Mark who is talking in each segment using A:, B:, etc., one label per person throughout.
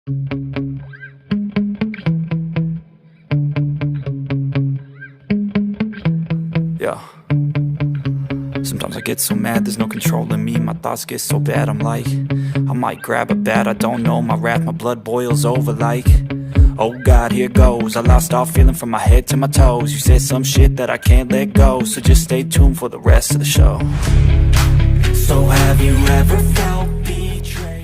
A: Yeah. Sometimes I get so mad, there's no controlling me. My thoughts get so bad, I'm like, I might grab a bat, I don't know. My wrath, my blood boils over like, oh God, here goes. I lost all feeling from my head to my toes. You said some shit that I can't let go, so just stay tuned for the rest of the show. So have you ever felt betrayed?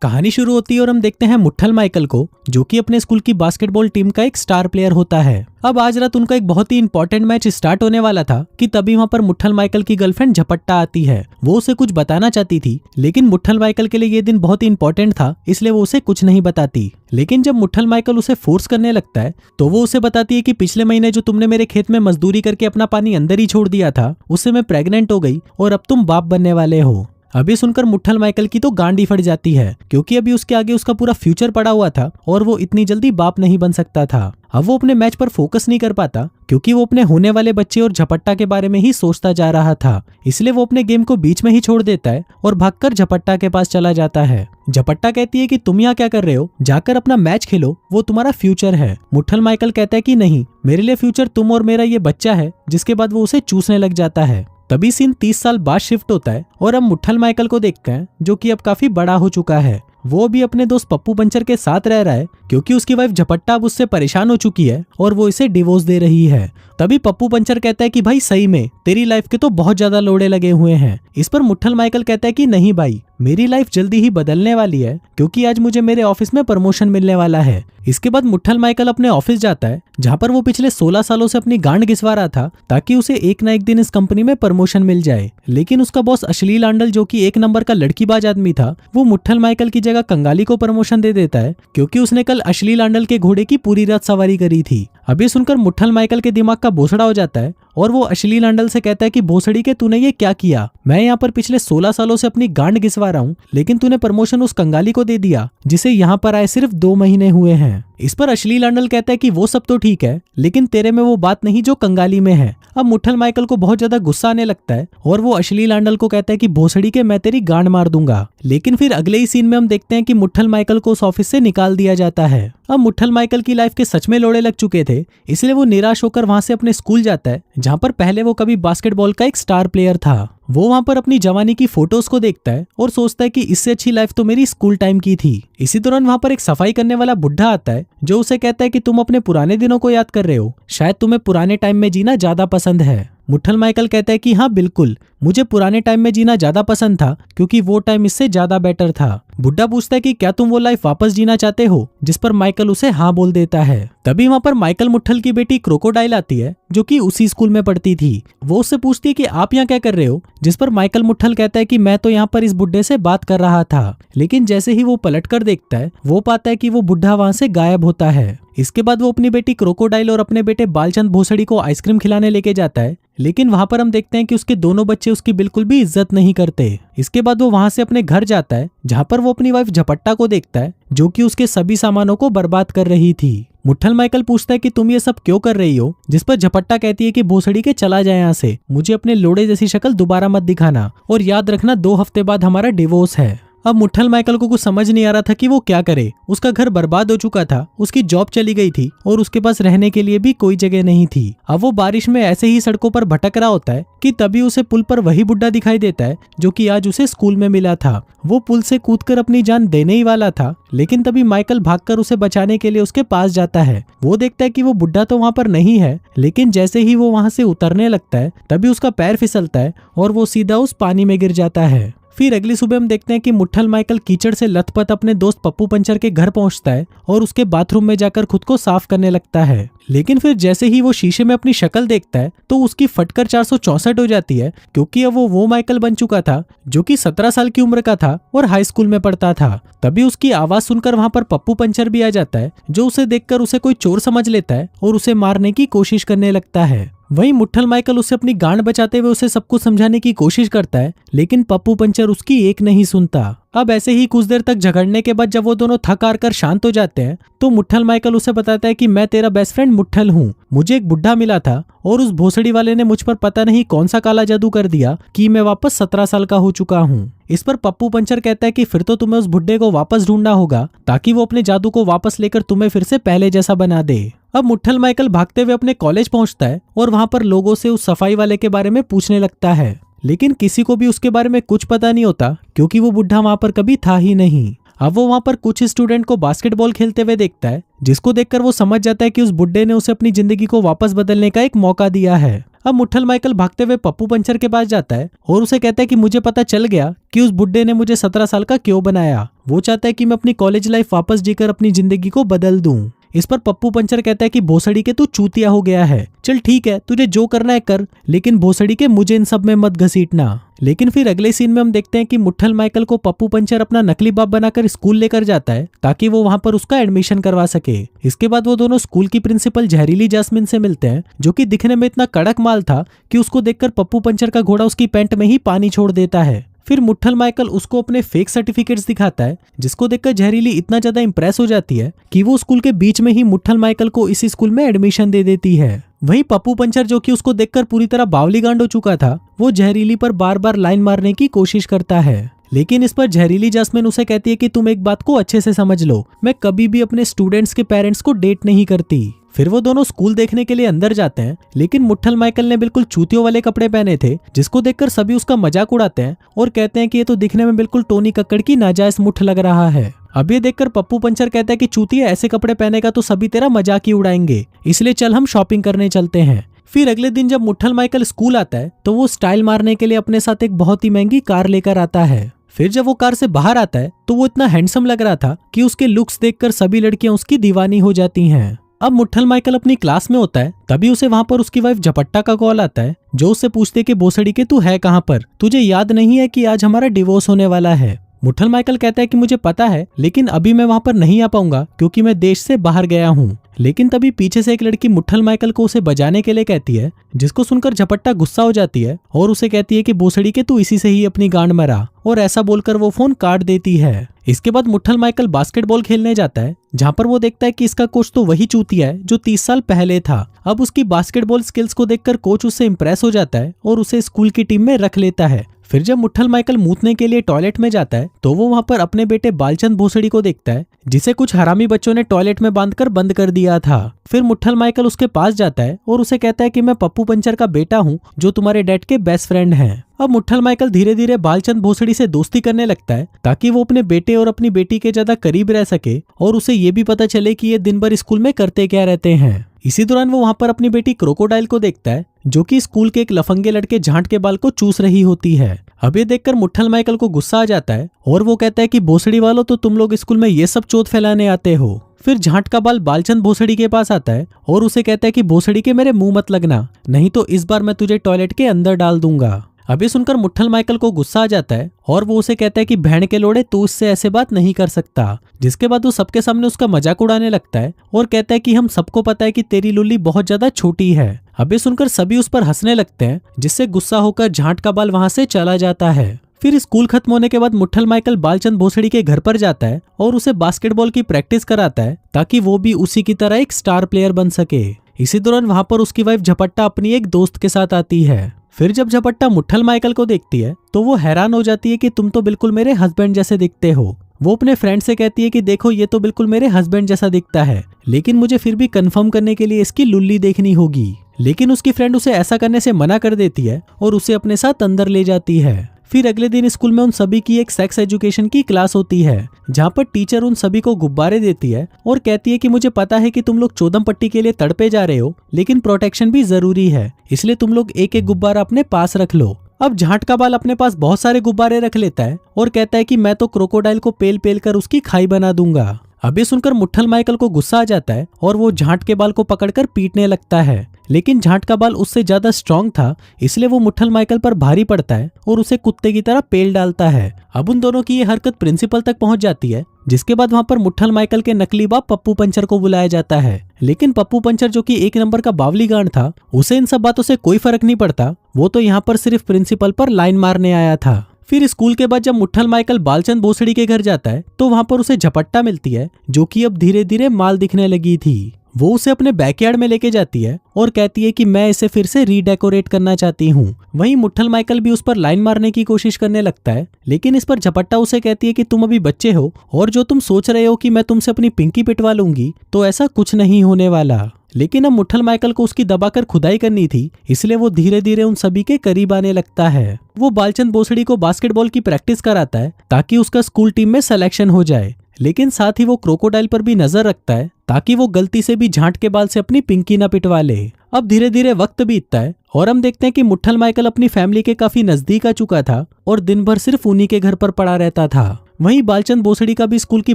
B: कहानी शुरू होती है और हम देखते हैं मुट्ठल Michael को, जो कि अपने स्कूल की बास्केटबॉल टीम का एक स्टार प्लेयर होता है। अब आज रात उनका एक बहुत ही इंपॉर्टेंट मैच स्टार्ट होने वाला था कि तभी वहां पर मुट्ठल माइकल की गर्लफ्रेंड झपट्टा आती है। वो उसे कुछ बताना चाहती थी, लेकिन मुट्ठल माइकल के लिए ये दिन बहुत ही इंपॉर्टेंट था, इसलिए वो उसे कुछ नहीं बताती। लेकिन जब मुट्ठल माइकल उसे फोर्स करने लगता है तो वो उसे बताती है कि पिछले महीने जो तुमने मेरे खेत में मजदूरी करके अपना पानी अंदर ही छोड़ दिया था, उससे मैं प्रेग्नेंट हो गई और अब तुम बाप बनने वाले हो। अभी सुनकर मुट्ठल माइकल की तो गांड ही फट जाती है, क्योंकि अभी उसके आगे उसका पूरा फ्यूचर पड़ा हुआ था और वो इतनी जल्दी बाप नहीं बन सकता था। अब वो अपने मैच पर फोकस नहीं कर पाता, क्योंकि वो अपने होने वाले बच्चे और झपट्टा के बारे में ही सोचता जा रहा था। इसलिए वो अपने गेम को बीच में ही छोड़ देता है और भागकर झपट्टा के पास चला जाता है। झपट्टा कहती है कि तुम यहाँ क्या कर रहे हो, जाकर अपना मैच खेलो, वो तुम्हारा फ्यूचर है। मुट्ठल माइकल कहता है कि नहीं, मेरे लिए फ्यूचर तुम और मेरा ये बच्चा है, जिसके बाद वो उसे चूसने लग जाता है। तभी सीन 30 साल बाद शिफ्ट होता है और हम मुट्ठल माइकल को देखते हैं, जो कि अब काफी बड़ा हो चुका है। वो भी अपने दोस्त पप्पू पंचर के साथ रह रहा है, क्योंकि उसकी वाइफ झपट्टा अब उससे परेशान हो चुकी है और वो इसे डिवोर्स दे रही है। तभी पप्पू पंचर कहता है कि भाई सही में तेरी लाइफ के तो बहुत ज्यादा लोड़े लगे हुए हैं। इस पर मुट्ठल माइकल कहता है कि नहीं भाई, मेरी लाइफ जल्दी ही बदलने वाली है, क्योंकि आज मुझे मेरे ऑफिस में प्रमोशन मिलने वाला है। इसके बाद मुट्ठल माइकल अपने ऑफिस जाता है, जहाँ पर वो पिछले 16 सालों से अपनी गांड घिसवा रहा था, ताकि उसे एक ना एक दिन इस कंपनी में प्रमोशन मिल जाए। लेकिन उसका बॉस अश्लील आंडल, जो कि एक नंबर का लड़कीबाज आदमी था, वो मुट्ठल माइकल की जगह कंगाली को प्रमोशन दे देता है, क्योंकि उसने कल अश्लील आंडल के घोड़े की पूरी रात सवारी करी थी। अभी सुनकर मुट्ठल माइकल के दिमाग का भोसड़ा हो जाता है और वो अश्लील आंडल से कहता है कि भोसड़ी के तूने ये क्या किया? मैं यहाँ पर पिछले 16 सालों से अपनी गांड घिसवा रहा हूँ, लेकिन तूने प्रमोशन उस कंगाली को दे दिया, जिसे यहाँ पर आए सिर्फ 2 महीने हुए हैं। इस पर अश्लील आंडल कहता है कि वो सब तो ठीक है, लेकिन तेरे में वो बात नहीं जो कंगाली में है। अब मुट्ठल माइकल को बहुत ज्यादा गुस्सा आने लगता है और वो अश्लील आंडल को कहता है कि भोसड़ी के मैं तेरी गांड मार दूंगा। लेकिन फिर अगले ही सीन में हम देखते हैं कि मुट्ठल माइकल को उस ऑफिस से निकाल दिया जाता है। अब मुट्ठल माइकल की लाइफ के सच में लोड़े लग चुके थे, इसलिए वो निराश होकर वहां से अपने स्कूल जाता है, जहां पर पहले वो कभी बास्केटबॉल का एक स्टार प्लेयर था। वो वहां पर अपनी जवानी की फोटोज को देखता है और सोचता है कि इससे अच्छी लाइफ तो मेरी स्कूल टाइम की थी। इसी दौरान वहां पर एक सफाई करने वाला बुढ़ा आता है, जो उसे कहता है कि तुम अपने पुराने दिनों को याद कर रहे हो, शायद तुम्हें पुराने टाइम में जीना ज्यादा पसंद है। मुट्ठल माइकल कहता है कि हाँ बिल्कुल, मुझे पुराने टाइम में जीना ज्यादा पसंद था, क्योंकि वो टाइम इससे ज्यादा बेटर था। बुड्ढा पूछता है कि क्या तुम वो लाइफ वापस जीना चाहते हो, जिस पर माइकल उसे हाँ बोल देता है। तभी वहां पर माइकल मुट्ठल की बेटी क्रोकोडाइल आती है, जो कि उसी स्कूल में पढ़ती थी। वो उससे पूछती है कि आप यहाँ क्या कर रहे हो, जिस पर माइकल मुट्ठल कहता है कि मैं तो यहाँ पर इस बुड्ढे से बात कर रहा था। लेकिन जैसे ही वो पलट कर देखता है, वो पाता है कि वो बुड्ढा वहां से गायब होता है। इसके बाद वो अपनी बेटी क्रोकोडाइल और अपने बेटे बालचंद भोसड़ी को आइसक्रीम खिलाने लेके जाता है, लेकिन वहां पर हम देखते हैं कि उसके दोनों बच्चे उसकी बिल्कुल भी इज्जत नहीं करते। इसके बाद वो वहां से अपने घर जाता है, जहां पर वो अपनी वाइफ झपट्टा को देखता है, जो कि उसके सभी सामानों को बर्बाद कर रही थी। मुट्ठल माइकल पूछता है कि तुम ये सब क्यों कर रही हो, जिस पर झपट्टा कहती है कि भोसड़ी के चला जाए यहाँ से, मुझे अपने लोड़े जैसी शक्ल दोबारा मत दिखाना, और याद रखना 2 हफ्ते बाद हमारा डिवोर्स है। अब मुट्ठल माइकल को कुछ समझ नहीं आ रहा था कि वो क्या करे। उसका घर बर्बाद हो चुका था, उसकी जॉब चली गई थी और उसके पास रहने के लिए भी कोई जगह नहीं थी। अब वो बारिश में ऐसे ही सड़कों पर भटक रहा होता है कि तभी उसे पुल पर वही बुड्ढा दिखाई देता है, जो कि आज उसे स्कूल में मिला था। वो पुल से कूदकर अपनी जान देने ही वाला था, लेकिन तभी माइकल भागकर उसे बचाने के लिए उसके पास जाता है। वो देखता है कि वो बुड्ढा तो वहां पर नहीं है, लेकिन जैसे ही वो वहां से उतरने लगता है, तभी उसका पैर फिसलता है और वो सीधा उस पानी में गिर जाता है। फिर अगली सुबह हम देखते हैं कि मुट्ठल माइकल कीचड़ से लथपथ अपने दोस्त पप्पू पंचर के घर पहुंचता है और उसके बाथरूम में जाकर खुद को साफ करने लगता है। लेकिन फिर जैसे ही वो शीशे में अपनी शक्ल देखता है, तो उसकी फटकर 464 हो जाती है, क्योंकि अब वो माइकल बन चुका था, जो कि 17 साल की उम्र का था और हाई स्कूल में पढ़ता था। तभी उसकी आवाज सुनकर वहां पर पप्पू पंचर भी आ जाता है, जो उसे देखकर उसे कोई चोर समझ लेता है और उसे मारने की कोशिश करने लगता है। वहीं मुट्ठल माइकल उसे अपनी गांड बचाते हुए उसे सब कुछ समझाने की कोशिश करता है, लेकिन पप्पू पंचर उसकी एक नहीं सुनता। अब ऐसे ही कुछ देर तक झगड़ने के बाद जब वो दोनों थक हार कर शांत हो जाते हैं तो मुट्ठल माइकल उसे बताता है कि मैं तेरा बेस्ट फ्रेंड मुट्ठल हूँ, मुझे एक बुढ़ा मिला था और उस भोसड़ी वाले ने मुझ पर पता नहीं कौन सा काला जादू कर दिया कि मैं वापस 17 साल का हो चुका हूँ। इस पर पप्पू पंचर कहता है कि फिर तो तुम्हें उस बुड्ढे को वापस ढूंढना होगा ताकि वो अपने जादू को वापस लेकर तुम्हें फिर से पहले जैसा बना दे। अब मुट्ठल माइकल भागते हुए अपने कॉलेज पहुंचता है और वहां पर लोगों से उस सफाई वाले के बारे में पूछने लगता है, लेकिन किसी को भी उसके बारे में कुछ पता नहीं होता क्योंकि वो बुढ़ा वहां पर कभी था ही नहीं। अब वो वहां पर कुछ स्टूडेंट को बास्केटबॉल खेलते हुए देखता है जिसको देखकर वो समझ जाता है कि उस बुड्ढे ने उसे अपनी जिंदगी को वापस बदलने का एक मौका दिया है। अब मुट्ठल माइकल भागते हुए पप्पू पंचर के पास जाता है और उसे कहता है कि मुझे पता चल गया कि उस बुड्ढे ने मुझे 17 साल का क्यों बनाया। वो चाहता है कि मैं अपनी कॉलेज लाइफ वापस जीकर अपनी जिंदगी को बदल दूं। इस पर पप्पू पंचर कहता है कि भोसड़ी के तू चूतिया हो गया है, चल ठीक है तुझे जो करना है कर, लेकिन भोसड़ी के मुझे इन सब में मत घसीटना। लेकिन फिर अगले सीन में हम देखते हैं कि मुट्ठल माइकल को पप्पू पंचर अपना नकली बाप बनाकर स्कूल लेकर जाता है ताकि वो वहां पर उसका एडमिशन करवा सके। इसके बाद वो दोनों स्कूल की प्रिंसिपल जहरीली जास्मिन से मिलते हैं जो कि दिखने में इतना कड़क माल था कि उसको देखकर पप्पू पंचर का घोड़ा उसकी पैंट में ही पानी छोड़ देता है। फिर मुट्ठल माइकल उसको अपने फेक सर्टिफिकेट्स दिखाता है जिसको देखकर जहरीली इतना ज्यादा इंप्रेस हो जाती है कि वो स्कूल के बीच में ही मुट्ठल माइकल को इसी स्कूल में एडमिशन दे देती है। वहीं पप्पू पंचर जो कि उसको देखकर पूरी तरह बावली गांड हो चुका था, वो जहरीली पर बार बार लाइन मारने की कोशिश करता है, लेकिन इस पर जहरीली जास्मिन उसे कहती है कि तुम एक बात को अच्छे से समझ लो, मैं कभी भी अपने स्टूडेंट्स के पेरेंट्स को डेट नहीं करती। फिर वो दोनों स्कूल देखने के लिए अंदर जाते हैं, लेकिन मुट्ठल माइकल ने बिल्कुल चूतियों वाले कपड़े पहने थे जिसको देखकर सभी उसका मजाक उड़ाते हैं और कहते हैं कि ये तो दिखने में बिल्कुल टोनी कक्कड़ की नाजायज मुठ लग रहा है। अब ये देखकर पप्पू पंचर कहता है कि चूतिया ऐसे कपड़े पहनेगा तो सभी तेरा मजाक ही उड़ाएंगे, इसलिए चल हम शॉपिंग करने चलते हैं। फिर अगले दिन जब मुट्ठल माइकल स्कूल आता है तो वो स्टाइल मारने के लिए अपने साथ एक बहुत ही महंगी कार लेकर आता है। फिर जब वो कार से बाहर आता है तो वो इतना हैंडसम लग रहा था कि उसके लुक्स देखकर सभी लड़कियां उसकी दीवानी हो जाती हैं। अब मुट्ठल माइकल अपनी क्लास में होता है तभी उसे वहां पर उसकी वाइफ झपट्टा का कॉल आता है जो उससे पूछते कि भोसड़ी के तू है कहां पर, तुझे याद नहीं है कि आज हमारा डिवोर्स होने वाला है। मुट्ठल माइकल कहता है कि मुझे पता है लेकिन अभी मैं वहां पर नहीं आ पाऊंगा क्योंकि मैं देश से बाहर गया हूँ। लेकिन तभी पीछे से एक लड़की मुट्ठल माइकल को उसे बजाने के लिए कहती है जिसको सुनकर झपट्टा गुस्सा हो जाती है और उसे कहती है कि भोसड़ी के तू इसी से ही अपनी गांड मरा, और ऐसा बोलकर वो फोन काट देती है। इसके बाद मुट्ठल माइकल बास्केटबॉल खेलने जाता है जहां पर वो देखता है कि इसका कोच तो वही चूतिया है जो 30 साल पहले था। अब उसकी बास्केटबॉल स्किल्स को देखकर कोच उससे इंप्रेस हो जाता है और उसे स्कूल की टीम में रख लेता है। फिर जब मुट्ठल माइकल मूतने के लिए टॉयलेट में जाता है तो वो वहां पर अपने बेटे बालचंद भोसड़ी को देखता है जिसे कुछ हरामी बच्चों ने टॉयलेट में बांधकर बंद कर दिया था। फिर मुट्ठल माइकल उसके पास जाता है और उसे कहता है कि मैं पप्पू पंचर का बेटा हूँ जो तुम्हारे डैड के बेस्ट फ्रेंड हैं। अब मुट्ठल माइकल धीरे धीरे बालचंद भोसड़ी से दोस्ती करने लगता है ताकि वो अपने बेटे और अपनी बेटी के ज्यादा करीब रह सके और उसे ये भी पता चले कि ये दिन भर स्कूल में करते क्या रहते हैं। इसी दौरान वो वहां पर अपनी बेटी क्रोकोडाइल को देखता है जो कि स्कूल के एक लफंगे लड़के झांट के बाल को चूस रही होती है। अब ये देखकर मुट्ठल माइकल को गुस्सा आ जाता है और वो कहता है कि भोसड़ी वालों तो तुम लोग स्कूल में ये सब चोट फैलाने आते हो। फिर झांट का बाल बालचंद भोसड़ी के पास आता है और उसे कहता है कि भोसड़ी के मेरे मुंह मत लगना, नहीं तो इस बार मैं तुझे टॉयलेट के अंदर डाल दूंगा। अभी सुनकर मुट्ठल माइकल को गुस्सा आ जाता है और वो उसे कहता है कि बहन के लोड़े तू उससे ऐसे बात नहीं कर सकता। जिसके बाद वो सबके सामने उसका मजाक उड़ाने लगता है और कहता है कि हम सबको पता है कि तेरी लुल्ली बहुत ज्यादा छोटी है। अभी सुनकर सभी उस पर हंसने लगते हैं जिससे गुस्सा होकर झांट का बाल वहां से चला जाता है। फिर स्कूल खत्म होने के बाद मुट्ठल माइकल बालचंद भोसड़ी के घर पर जाता है और उसे बास्केटबॉल की प्रैक्टिस कराता है ताकि वो भी उसी की तरह एक स्टार प्लेयर बन सके। इसी दौरान वहां पर उसकी वाइफ झपट्टा अपनी एक दोस्त के साथ आती है। फिर जब झपट्टा मुट्ठल माइकल को देखती है तो वो हैरान हो जाती है कि तुम तो बिल्कुल मेरे हस्बैंड जैसे दिखते हो। वो अपने फ्रेंड से कहती है कि देखो ये तो बिल्कुल मेरे हस्बैंड जैसा दिखता है, लेकिन मुझे फिर भी कंफर्म करने के लिए इसकी लुल्ली देखनी होगी। लेकिन उसकी फ्रेंड उसे ऐसा करने से मना कर देती है और उसे अपने साथ अंदर ले जाती है। फिर अगले दिन स्कूल में उन सभी की एक सेक्स एजुकेशन की क्लास होती है जहाँ पर टीचर उन सभी को गुब्बारे देती है और कहती है कि मुझे पता है कि तुम लोग चौदम पट्टी के लिए तड़पे जा रहे हो, लेकिन प्रोटेक्शन भी जरूरी है, इसलिए तुम लोग एक एक गुब्बारा अपने पास रख लो। अब झांट का बाल अपने पास बहुत सारे गुब्बारे रख लेता है और कहता है कि मैं तो क्रोकोडाइल को पेल पेल कर उसकी खाई बना दूंगा। अभी सुनकर मुट्ठल माइकल को गुस्सा आ जाता है और वो झांट के बाल को पकड़कर पीटने लगता है, लेकिन झांट का बाल उससे ज्यादा स्ट्रांग था, इसलिए वो मुट्ठल माइकल पर भारी पड़ता है और उसे कुत्ते की तरह पेल डालता है। अब उन दोनों की ये हरकत प्रिंसिपल तक पहुंच जाती है, जिसके बाद वहां पर मुट्ठल माइकल के नकली बाप पप्पू पंचर को बुलाया जाता है। लेकिन पप्पू पंचर जो कि एक नंबर का बावली गांड था, उसे इन सब बातों से कोई फर्क नहीं पड़ता। वो तो यहाँ पर सिर्फ प्रिंसिपल पर लाइन मारने आया था। फिर स्कूल के बाद जब मुट्ठल माइकल बालचंद भोसड़ी के घर जाता है तो वहां पर उसे झपट्टा मिलती है, जो कि अब धीरे धीरे माल दिखने लगी थी। वो उसे अपने बैकयार्ड में लेके जाती है और कहती है कि मैं इसे फिर से रीडेकोरेट करना चाहती हूँ। वहीं मुट्ठल माइकल भी उस पर लाइन मारने की कोशिश करने लगता है, लेकिन इस पर झपट्टा उसे कहती है कि तुम अभी बच्चे हो और जो तुम सोच रहे हो कि मैं तुमसे अपनी पिंकी पिटवा लूंगी तो ऐसा कुछ नहीं होने वाला। लेकिन अब मुट्ठल माइकल को उसकी दबाकर खुदाई करनी थी, इसलिए वो धीरे धीरे उन सभी के करीब आने लगता है। वो बालचंद भोसड़ी को बास्केटबॉल की प्रैक्टिस कराता है ताकि उसका स्कूल टीम में सिलेक्शन हो जाए, लेकिन साथ ही वो क्रोकोडाइल पर भी नजर रखता है ताकि वो गलती से भी झांट के बाल से अपनी पिंकी न पिटवा ले। अब धीरे धीरे वक्त बीतता है और हम देखते हैं कि मुट्ठल माइकल अपनी फैमिली के काफी नजदीक आ चुका था और दिन भर सिर्फ उन्हीं के घर पर पड़ा रहता था। वहीं बालचंद भोसड़ी का भी स्कूल की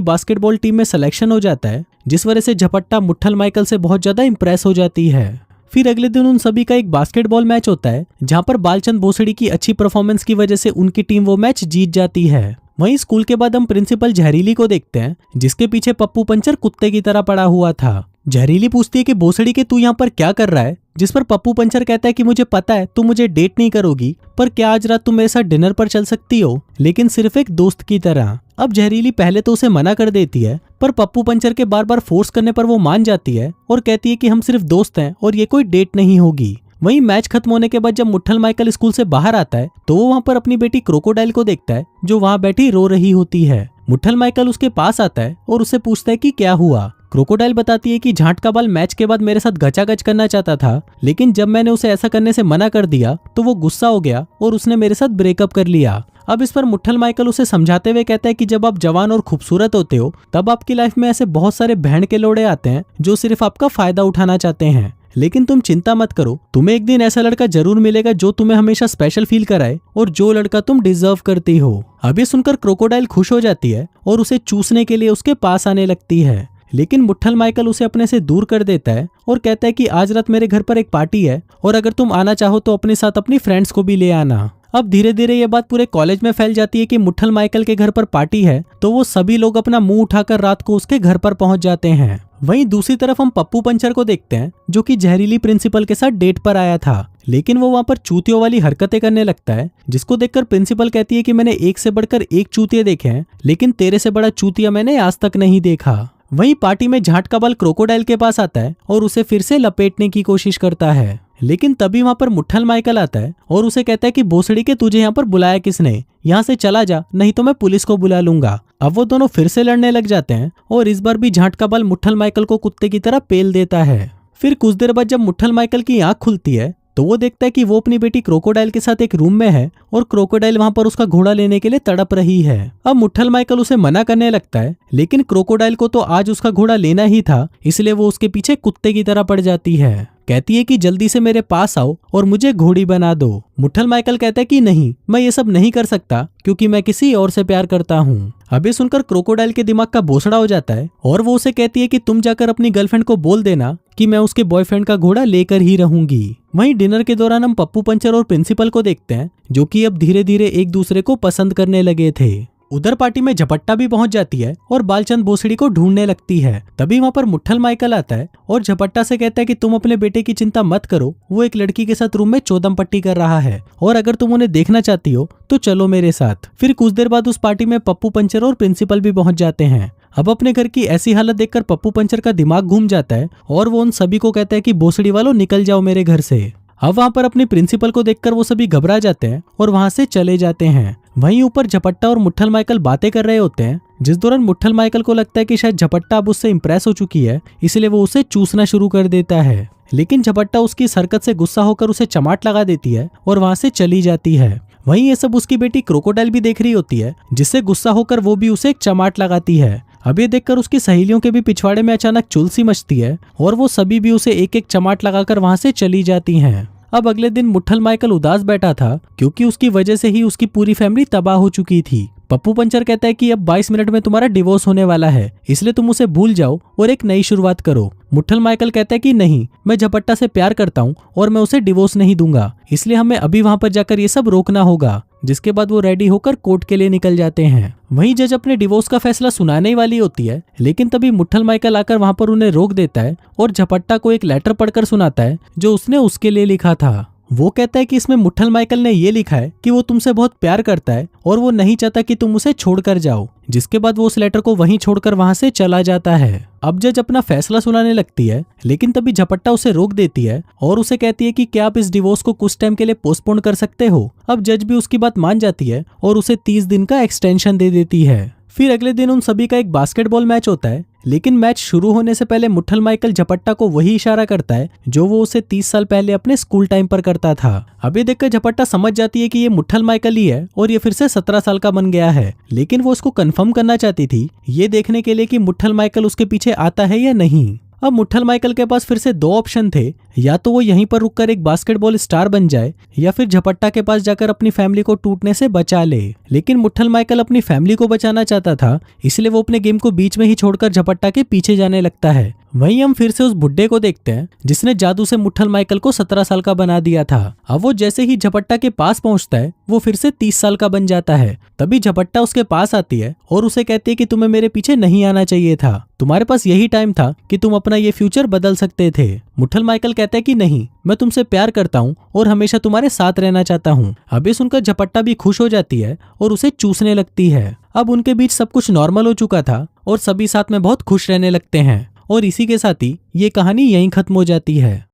B: बास्केटबॉल टीम में सिलेक्शन हो जाता है, जिस वजह से झपट्टा मुट्ठल माइकल से बहुत ज्यादा इंप्रेस हो जाती है। फिर अगले दिन उन सभी का एक बास्केटबॉल मैच होता है, जहां पर बालचंद भोसड़ी की अच्छी परफॉर्मेंस की वजह से उनकी टीम वो मैच जीत जाती है। वहीं स्कूल के बाद हम प्रिंसिपल जहरीली को देखते हैं, जिसके पीछे पप्पू पंचर कुत्ते की तरह पड़ा हुआ था। जहरीली पूछती है कि भोसड़ी के तू यहाँ पर क्या कर रहा है, जिस पर पप्पू पंचर कहता है कि मुझे पता है तुम मुझे डेट नहीं करोगी, पर क्या आज रात तुम मेरे साथ डिनर पर चल सकती हो, लेकिन सिर्फ एक दोस्त की तरह। अब जहरीली पहले तो उसे मना कर देती है, पर पप्पू पंचर के बार बार फोर्स करने पर वो मान जाती है और कहती है कि हम सिर्फ दोस्त हैं और ये कोई डेट नहीं होगी। वहीं मैच खत्म होने के बाद जब मुट्ठल माइकल स्कूल से बाहर आता है तो वो वहाँ पर अपनी बेटी क्रोकोडाइल को देखता है, जो वहाँ बैठी रो रही होती है। मुट्ठल माइकल उसके पास आता है और उससे पूछता है कि क्या हुआ। क्रोकोडाइल बताती है कि झांट का बाल मैच के बाद मेरे साथ गचागच करना चाहता था, लेकिन जब मैंने उसे ऐसा करने से मना कर दिया तो वो गुस्सा हो गया और उसने मेरे साथ ब्रेकअप कर लिया। अब इस पर मुट्ठल माइकल उसे समझाते हुए कहता है कि जब आप जवान और खूबसूरत होते हो तब आपकी लाइफ में ऐसे बहुत सारे बहन के लोड़े आते हैं जो सिर्फ आपका फायदा उठाना चाहते हैं, लेकिन तुम चिंता मत करो, तुम्हें एक दिन ऐसा लड़का जरूर मिलेगा जो तुम्हें हमेशा स्पेशल फील कराए और जो लड़का तुम डिजर्व करती हो। अब ये सुनकर क्रोकोडाइल खुश हो जाती है और उसे चूसने के लिए उसके पास आने लगती है, लेकिन मुट्ठल माइकल उसे अपने से दूर कर देता है और कहता है कि आज रात मेरे घर पर एक पार्टी है और अगर तुम आना चाहो तो अपने साथ अपनी फ्रेंड्स को भी ले आना। अब धीरे धीरे ये बात पूरे कॉलेज में फैल जाती है कि मुट्ठल माइकल के घर पर पार्टी है, तो वो सभी लोग अपना मुंह उठाकर रात को उसके घर पर पहुंच जाते हैं। वहीं दूसरी तरफ हम पप्पू पंचर को देखते हैं, जो कि जहरीली प्रिंसिपल के साथ डेट पर आया था, लेकिन वो वहाँ पर चूतियों वाली हरकतें करने लगता है, जिसको देखकर प्रिंसिपल कहती है कि मैंने एक से बढ़कर एक चूतिया देखे हैं, लेकिन तेरे से बड़ा चूतिया मैंने आज तक नहीं देखा। वहीं पार्टी में झांट का बाल क्रोकोडाइल के पास आता है और उसे फिर से लपेटने की कोशिश करता है, लेकिन तभी वहां पर मुट्ठल माइकल आता है और उसे कहता है कि भोसड़ी के तुझे यहाँ पर बुलाया किसने, यहाँ से चला जा नहीं तो मैं पुलिस को बुला लूंगा। अब वो दोनों फिर से लड़ने लग जाते हैं और इस बार भी झांट का बाल मुट्ठल माइकल को कुत्ते की तरह पेल देता है। फिर कुछ देर बाद जब मुट्ठल माइकल की आंख खुलती है तो वो देखता है कि वो अपनी बेटी क्रोकोडाइल के साथ एक रूम में है और क्रोकोडाइल वहां पर उसका घोड़ा लेने के लिए तड़प रही है। अब मुट्ठल माइकल उसे मना करने लगता है, लेकिन क्रोकोडाइल को तो आज उसका घोड़ा लेना ही था, इसलिए वो उसके पीछे कुत्ते की तरह पड़ जाती है। कहती है कि जल्दी से मेरे पास आओ और मुझे घोड़ी बना दो। मुट्ठल माइकल कहता है कि नहीं, मैं ये सब नहीं कर सकता क्योंकि मैं किसी और से प्यार करता हूँ। अभी सुनकर क्रोकोडाइल के दिमाग का बोसड़ा हो जाता है और वो उसे कहती है कि तुम जाकर अपनी गर्लफ्रेंड को बोल देना कि मैं उसके बॉयफ्रेंड का घोड़ा लेकर ही रहूंगी। वहीं डिनर के दौरान हम पप्पू पंचर और प्रिंसिपल को देखते हैं, जो कि अब धीरे धीरे एक दूसरे को पसंद करने लगे थे। उधर पार्टी में झपट्टा भी पहुंच जाती है और बालचंद भोसड़ी को ढूंढने लगती है। तभी वहां पर मुट्ठल माइकल आता है और झपट्टा से कहता है कि तुम अपने बेटे की चिंता मत करो, वो एक लड़की के साथ रूम में चौदम पट्टी कर रहा है और अगर तुम उन्हें देखना चाहती हो तो चलो मेरे साथ। फिर कुछ देर बाद उस पार्टी में पप्पू पंचर और प्रिंसिपल भी पहुंच जाते हैं। अब अपने घर की ऐसी हालत देखकर पप्पू पंचर का दिमाग घूम जाता है और वो उन सभी को कहता है कि भोसड़ी वालों निकल जाओ मेरे घर से। अब वहां पर अपने प्रिंसिपल को देखकर वो सभी घबरा जाते हैं और वहां से चले जाते हैं। वहीं ऊपर झपट्टा और मुट्ठल माइकल बातें कर रहे होते हैं, जिस दौरान मुट्ठल माइकल को लगता है कि शायद झपट्टा अब उससे इंप्रेस हो चुकी है, इसलिए वो उसे चूसना शुरू कर देता है, लेकिन झपट्टा उसकी इस हरकत से गुस्सा होकर उसे चमाट लगा देती है और वहां से चली जाती है। वहीं ये सब उसकी बेटी क्रोकोडाइल भी देख रही होती है, जिससे गुस्सा होकर वो भी उसे एक चमाट लगाती है। अब ये देखकर उसकी सहेलियों के भी पिछवाड़े में अचानक चुलसी मचती है और वो सभी भी उसे एक एक चमाट लगाकर वहां से चली जाती हैं। अब अगले दिन मुट्ठल माइकल उदास बैठा था क्योंकि उसकी वजह से ही उसकी पूरी फैमिली तबाह हो चुकी थी। पप्पू पंचर कहता है कि अब 22 मिनट में तुम्हारा डिवोर्स होने वाला है, इसलिए तुम उसे भूल जाओ और एक नई शुरुआत करो। मुट्ठल माइकल कहता है कि नहीं, मैं झपट्टा से प्यार करता हूँ और मैं उसे डिवोर्स नहीं दूंगा, इसलिए हमें अभी वहां पर जाकर ये सब रोकना होगा। जिसके बाद वो रेडी होकर कोर्ट के लिए निकल जाते हैं। वहीं जज अपने डिवोर्स का फैसला सुनाने ही वाली होती है, लेकिन तभी मुट्ठल माइकल आकर वहां पर उन्हें रोक देता है और झपट्टा को एक लेटर पढ़कर सुनाता है जो उसने उसके लिए लिखा था। वो कहता है कि इसमें मुट्ठल माइकल ने ये लिखा है कि वो तुमसे बहुत प्यार करता है और वो नहीं चाहता कि तुम उसे छोड़कर जाओ। जिसके बाद वो उस लेटर को वहीं छोड़कर वहां से चला जाता है। अब जज अपना फैसला सुनाने लगती है, लेकिन तभी झपट्टा उसे रोक देती है और उसे कहती है कि क्या आप इस डिवोर्स को कुछ टाइम के लिए पोस्टपोन कर सकते हो। अब जज भी उसकी बात मान जाती है और उसे 30 दिन का एक्सटेंशन दे देती है। फिर अगले दिन उन सभी का एक बास्केटबॉल मैच होता है, लेकिन मैच शुरू होने से पहले मुट्ठल माइकल झपट्टा को वही इशारा करता है जो वो उसे 30 साल पहले अपने स्कूल टाइम पर करता था। अब ये देखकर झपट्टा समझ जाती है कि ये मुट्ठल माइकल ही है और ये फिर से 17 साल का बन गया है, लेकिन वो उसको कंफर्म करना चाहती थी ये देखने के लिए कि मुट्ठल माइकल उसके पीछे आता है या नहीं। अब मुट्ठल माइकल के पास फिर से 2 ऑप्शन थे, या तो वो यहीं पर रुककर एक बास्केटबॉल स्टार बन जाए या फिर झपट्टा के पास जाकर अपनी फैमिली को टूटने से बचा ले। लेकिन मुट्ठल माइकल अपनी फैमिली को बचाना चाहता था, इसलिए वो अपने गेम को बीच में ही छोड़कर झपट्टा के पीछे जाने लगता है। वहीं हम फिर से उस बुड्ढे को देखते हैं जिसने जादू से मुट्ठल माइकल को 17 साल का बना दिया था। अब वो जैसे ही झपट्टा के पास पहुंचता है वो फिर से 30 साल का बन जाता है। तभी झपट्टा उसके पास आती है और उसे कहती है कि तुम्हें मेरे पीछे नहीं आना चाहिए था, तुम्हारे पास यही टाइम था कि तुम अपना ये फ्यूचर बदल सकते थे। मुट्ठल माइकल कहता है कि नहीं, मैं तुमसे प्यार करता हूँ और हमेशा तुम्हारे साथ रहना चाहता हूँ। अब ये सुनकर झपट्टा भी खुश हो जाती है और उसे चूसने लगती है। अब उनके बीच सब कुछ नॉर्मल हो चुका था और सभी साथ में बहुत खुश रहने लगते हैं। और इसी के साथ ही ये कहानी यहीं खत्म हो जाती है।